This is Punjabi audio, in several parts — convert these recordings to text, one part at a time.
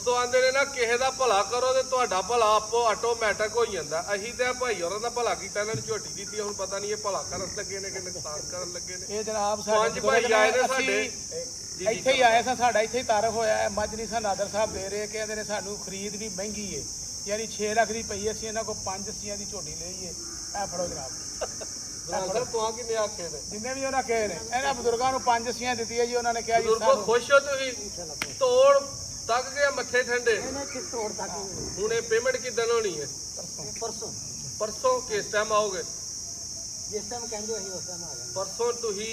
तो आंदे ने ना किसी दा भला करो ते तुहाडा भला आपो आटोमैटिक हो जांदा। अहीं ते भाई होरां दा भला कीता, इन्हां नूं झोटी दित्ती, हुण पता नहीं ये भला करन लगे ने कि नुकसान करन लगे ने। ਇਹ ਜਨਾਬ पंज भाई आए ने साडे ਇੱਥੇ ਹੀ ਆਏ ਸਾਂ, ਸਾਡਾ ਇੱਥੇ ਹੀ ਤਾਰਫ ਹੋਇਆ ਹੈ। ਮੱਝ ਨਹੀਂ ਸਾਨੂੰ ਨਾਦਰ ਸਾਹਿਬ ਦੇ ਰਹੇ, ਕਹਿੰਦੇ ਨੇ ਸਾਨੂੰ ਖਰੀਦ ਵੀ ਮਹਿੰਗੀ ਏ, ਯਾਨੀ 6 ਲੱਖ ਦੀ ਪਈ। ਅਸੀਂ ਇਹਨਾਂ ਕੋਲ 5 ਅੱਸੀਆਂ ਦੀ ਝੋਟੀ ਲਈਏ। ਇਹ ਫੜੋ ਜਨਾਬ, ਤੂੰ ਆ ਕਿੰਨੇ ਆਖੇ ਨੇ ਜਿੰਨੇ ਵੀ ਉਹਨਾਂ ਕਹੇ ਨੇ, ਇਹਨਾਂ ਬਜ਼ੁਰਗਾਂ ਨੂੰ 5 ਅੱਸੀਆਂ ਦਿੱਤੀਆਂ ਜੀ। ਉਹਨਾਂ ਨੇ ਕਿਹਾ ਜੀ ਬਜ਼ੁਰਗੋ ਖੁਸ਼ ਹੋ ਤੁਸੀਂ? ਤੋੜ ਤੱਕ ਗਿਆ ਮੱਥੇ ਠੰਡੇ। ਹੁਣ ਇਹ ਪੇਮੈਂਟ ਕਿੱਦਣ ਹੋਣੀ ਹੈ? परसों किस टाइम आओगे? जिस टाइम कहते हो उस टाइम आ जाएंगे। परसों तुही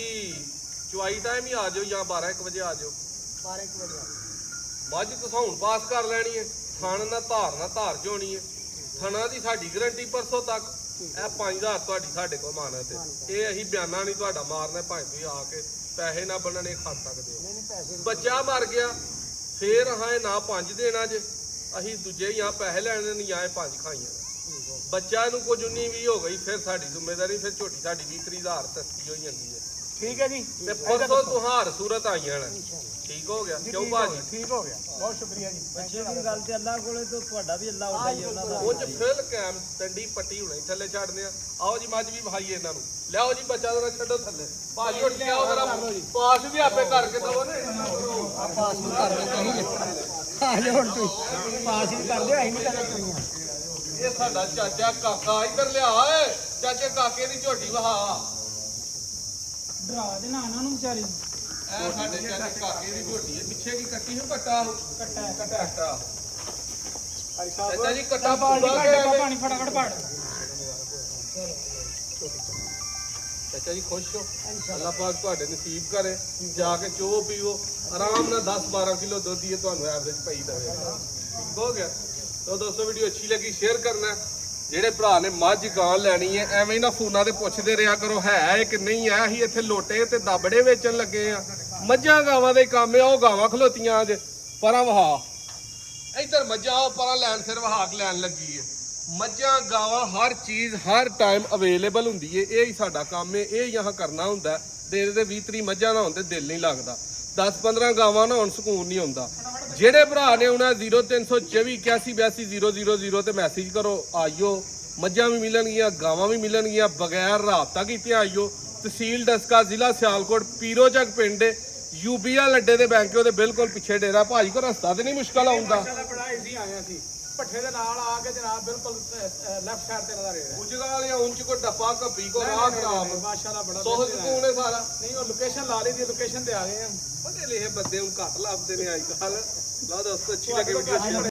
चुआई टाइम ही आ जाओ या 12-1 बजे आ जाओ। 12-1 बजे मझ तुसां हुण पास कर लैनी है। थण ना धार च होनी है। थणा दी साडी गारंटी परसों तक। ਇਹ 5000 ਤੁਹਾਡੀ ਸਾਡੇ ਕੋਲ ਮਾਨਤ ਹੈ। ਇਹ ਅਸੀਂ ਬਿਆਨਾ ਨਹੀਂ ਤੁਹਾਡਾ ਮਾਰਨਾ, ਭਾਵੇਂ ਤੁਸੀਂ ਆ ਕੇ ਪੈਸੇ ਨਾ ਬਣਨੇ ਖਾ ਸਕਦੇ ਹੋ। ਬੱਚਾ ਮਰ ਗਿਆ ਫੇਰ ਹਾਂ ਇਹ ਨਾ 5 ਦੇਣਾ ਜੇ, ਅਸੀਂ ਦੂਜੇ ਜਾਂ ਪੈਸੇ ਲੈਣੇ ਨਹੀਂ ਜਾਂ 5 ਖਾਈਆਂ। ਬੱਚਾ ਨੂੰ ਕੁਝ 19-20 ਹੋ ਗਈ ਫਿਰ ਸਾਡੀ ਜ਼ਿੰਮੇਵਾਰੀ, ਫਿਰ ਝੋਟੀ ਸਾਡੀ 20-30,000 ਸਸਤੀ ਹੋ ਜਾਂਦੀ ਹੈ। ਠੀਕ ਹੈ ਜੀ। ਤੇ ਪਰਸੋਂ ਤੁਹਾਰ ਸੂਰਤ ਆਈਆਂ ਨੇ। ਠੀਕ ਹੋ ਗਿਆ ਕਿਉਂ ਭਾਜੀ? ਠੀਕ ਹੋ ਗਿਆ, ਬਹੁਤ ਸ਼ੁਕਰੀਆ ਜੀ। ਬੱਚੇ ਦੀ ਗੱਲ ਤੇ ਅੱਲਾਹ ਕੋਲੇ ਤੋਂ ਤੁਹਾਡਾ ਵੀ ਅੱਲਾਹ ਹੁੰਦਾ ਹੀ ਉਹਨਾਂ ਦਾ। ਉਹ ਚ ਫਿਲ ਕੈਮ ਡੰਡੀ ਪੱਟੀ ਹੁਣੇ ਥੱਲੇ ਛੱਡਦੇ ਆ। ਆਓ ਜੀ ਮੱਝ ਵੀ ਵਿਖਾਈਏ ਇਹਨਾਂ ਨੂੰ। ਲਿਆਓ ਜੀ ਬੱਚਾ ਜਰਾ ਛੱਡੋ ਥੱਲੇ। ਭਾਜੀ ਉੱਠ ਕੇ ਆਓ ਜਰਾ, ਪਾਸ ਵੀ ਆਪੇ ਕਰਕੇ ਦਵੋ ਨੇ। ਪਾਸ ਵੀ ਕਰ ਦਿੰਦੇ ਆ ਜਾਓ ਹੁਣ ਤੁਸੀਂ ਪਾਸ ਵੀ ਕਰ ਦਿਓ, ਅਸੀਂ ਨਹੀਂ ਕਰਨਾ ਚਾਹੀਆਂ। ਇਹ ਸਾਡਾ ਚਾਚਾ ਕਾਕਾ ਇੱਧਰ ਲਿਆ ਏ। ਚਾਚੇ ਕਾਕੇ ਦੀ ਝੋਟੀ ਵਹਾ। ਡਰਾ ਦੇ ਨਾ ਉਹਨਾਂ ਨੂੰ ਵਿਚਾਰੀ। ਇਹ ਸਾਡੇ ਚਾਚੇ ਕਾਕੇ ਦੀ ਝੋਟੀ ਹੈ। ਪਿੱਛੇ ਕੀ ਕੱਟੀ ਹੋ ਕੱਟਾ? ਕੱਟਾ। ਭਾਈ ਚਾਚਾ ਜੀ ਕੱਟਾ ਪਾਣੀ ਪੂਰਾ ਪਾਣੀ ਫਟਾਫਟ ਪਾੜ। ਚਾਚਾ ਜੀ ਖੁਸ਼ ਹੋ? ਅੱਲਾਹ ਪਾਕ ਤੁਹਾਡੇ ਨਸੀਬ ਕਰੇ। ਜਾ ਕੇ ਚੋ ਪੀਓ ਆਰਾਮ ਨਾਲ। 10-12 ਕਿਲੋ ਦੁੱਧ ਹੀ ਤੁਹਾਨੂੰ ਐਵਰੇਜ ਪਈ ਦਵੇ। ਠੀਕ ਹੋ ਗਿਆ? तो दोस्तों वीडियो अच्छी लगी शेयर करना। ਜਿਹੜੇ ਭਰਾ ਨੇ ਮੱਝ ਗਾਂ ਲੈਣੀ ਹੈ ਐਵੇਂ ਨਾ ਫੋਨਾਂ ਤੇ ਪੁੱਛਦੇ ਰਿਹਾ ਕਰੋ ਹੈ ਕਿ ਨਹੀਂ ਹੈ। ਅਸੀਂ ਇੱਥੇ ਲੋਟੇ ਤੇ ਦਾਬੜੇ ਵੇਚਣ ਲੱਗੇ ਆ। ਮੱਝਾਂ ਗਾਵਾਂ ਦੇ ਕੰਮ ਆ। ਉਹ ਗਾਵਾਂ ਖਲੋਤੀਆਂ ਅੱਜ ਪਰਾਂ ਵਹਾ, ਇੱਧਰ ਮੱਝਾਂ ਉਹ ਪਰਾਂ ਲੈਣ ਸਿਰ ਵਹਾਕ ਲੈਣ ਲੱਗੀ ਹੈ। ਮੱਝਾਂ ਗਾਵਾਂ ਹਰ ਚੀਜ਼ ਹਰ ਟਾਈਮ ਅਵੇਲੇਬਲ ਹੁੰਦੀ ਹੈ। ਇਹ ਹੀ ਸਾਡਾ ਕੰਮ ਹੈ, ਇਹ ਯਹਾਂ ਕਰਨਾ ਹੁੰਦਾ। ਦੇ 20-30 ਮੱਝਾਂ ਨਾ ਹੁੰਦੇ ਦਿਲ ਨਹੀਂ ਲੱਗਦਾ। 10-15 ਗਾਵਾਂ ਨਾ ਹੁਣ ਸਕੂਨ ਨਹੀਂ ਆਉਂਦਾ। ਜਿਹੜੇ ਭਰਾ ਨੇ ਉਹਨਾਂ 0324 8182 ਤੇ ਮੈਸੇਜ ਕਰੋ। ਆਇਓ ਮੱਝਾਂ ਵੀ ਮਿਲਣਗੀਆਂ, ਗਾਵਾਂ ਵੀ ਮਿਲਣਗੀਆਂ, ਬਗੈਰ ਰਾਬਤਾ ਕੀਤੇ ਆਇਓ। ਤਹਿਸੀਲ ਡਸਕਾ, ਜ਼ਿਲ੍ਹਾ ਸਿਆਲਕੋਟ, ਪੀਰੋ ਚੱਕ ਪਿੰਡ, ਯੂਬੀਆ ਲੱਡੇ ਦੇ ਬੈਂਕ ਉਹਦੇ ਬਿਲਕੁਲ ਪਿੱਛੇ ਡੇਰਾ। ਭਾਜੀ ਕੋ ਰਸਤਾ ਤੇ ਨਹੀਂ ਮੁਸ਼ਕਲ ਆਉਂਦਾ। ਬੜਾ ਈਜ਼ੀ ਆਇਆ ਸੀ ਭੱਠੇ ਦੇ ਨਾਲ ਆ ਕੇ ਜਨਾਬ, ਬਿਲਕੁਲ ਲੈਫਟ ਸਾਈਡ ਤੇ ਨਜ਼ਰ ਆ ਰਿਹਾ। ਉਜਗਾਲ ਜਾਂ ਉਂਚ ਕੋ ਡੱਪਾ ਕੱਪੀ ਕੋ ਰਾਹ ਖਰਾਬ। ਮਾਸ਼ਾਅੱਲਾ ਬੜਾ ਸੋਹ ਸਕੂਨ ਹੈ ਸਾਰਾ। ਨਹੀਂ ਉਹ ਲੋਕੇਸ਼ਨ ਲਾ ਲਈ ਦੀ, ਲੋਕੇਸ਼ਨ ਤੇ ਆ ਗਏ ਆ। ਪੜ੍ਹੇ ਲਿਖੇ ਬੰਦੇ ਨੂੰ ਘੱਟ ਲੱਭਦੇ ਨੇ ਅੱਜ ਕੱਲ। ਲਓ ਦੋਸਤੋ ਅੱਛੀ ਲੱਗੇ ਵੀਡੀਓ।